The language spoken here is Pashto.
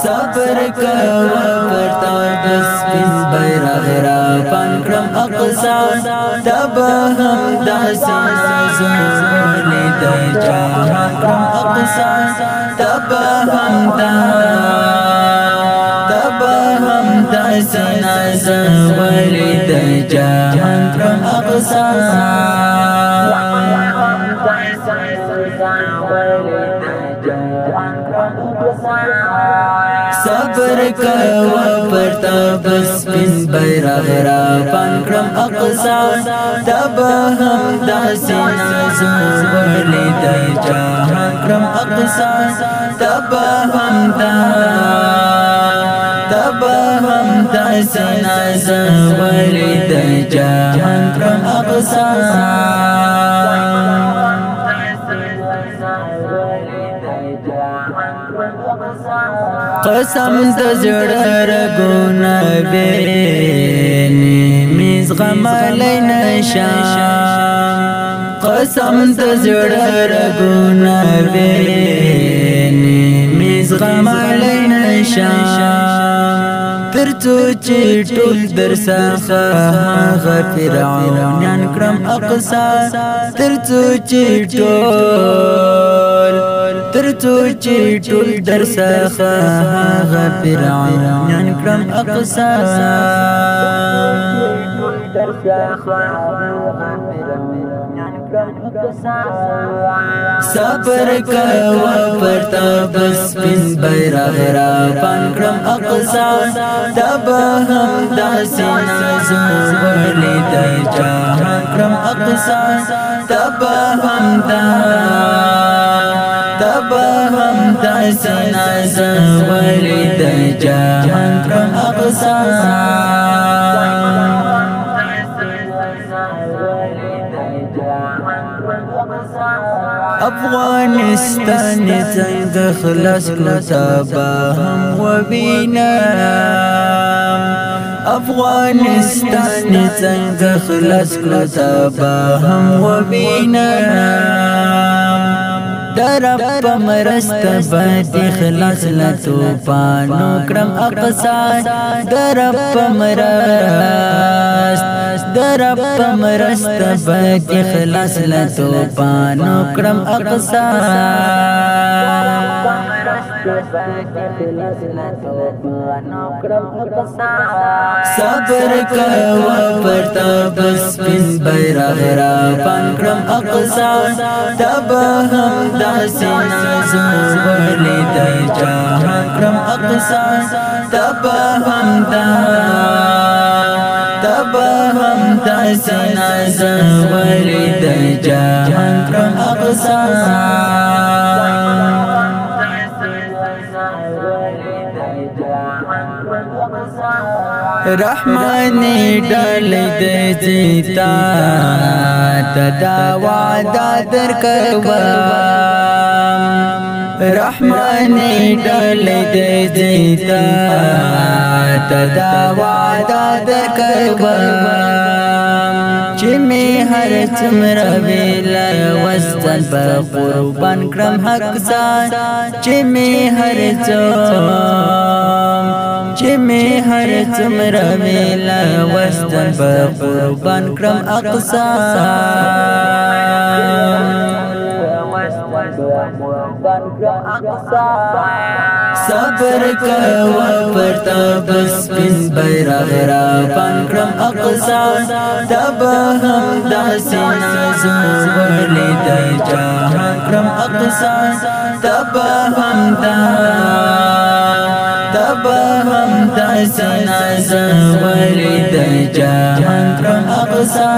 صبر کوه ورته بس سپین بیرغ را پنکړم اقصا تب هم داسې نازولې دی جهان کړم اقصا تب هم داسې نازولې دی جهان کړم اقصا صبر کوه پرتا بس سپین بیرغ را پنکړم اقصا تب هم داسې نازولې دی جهان کړم اقصا تب هم داسې نازولې دی جهان کړم اقصا قسم د زړه رګونه ویني میز غملای نشم قسم د زړه رګونه ویني میز غملای نشم ترڅو چې ټول در څخه هغه فرعونان کړم اقصا ترڅو چې ټول در څخه هغه فرعونان کړم اقصا صبر کوه پرتا بس سپین بیرغ را پنکړم اقصا تب هم داسې نازولې دی جهان کړم اقصا تب هم داسې نازولې دی جهان کړم اقصا افغانستان څنګه خلاص کړو تبا هم ووینم افغانستان څنګه خلاص کړو تبا هم ووینم درب پمرست باندې خلاص لا توفانو کړم اقصا درب پمرست باندې خلاص لا توفانو کړم اقصا صبر کوه پرتا بس سپین بیرغ را پنکړم اقصا تب هم داسې نازولې دی جهان کړم اقصا تب هم داسې نازولې دی جهان کړم اقصا رحمانی ډالۍ دې زیتا تدا وعده درکوم رحمانی ډالۍ دې زیتا تدا وعده درکوم چې می هر څومره ویل وستل په قربان کړم حق ځان چې می هر څومره ویل وستل په قربان کړم اقصا صبر کوه پرتا بس سپین بیرغ را پنکړم اقصا تب هم داسې نازولې دی جهان کړم اقصا تب هم داسې نازولې دی جهان کړم اقصا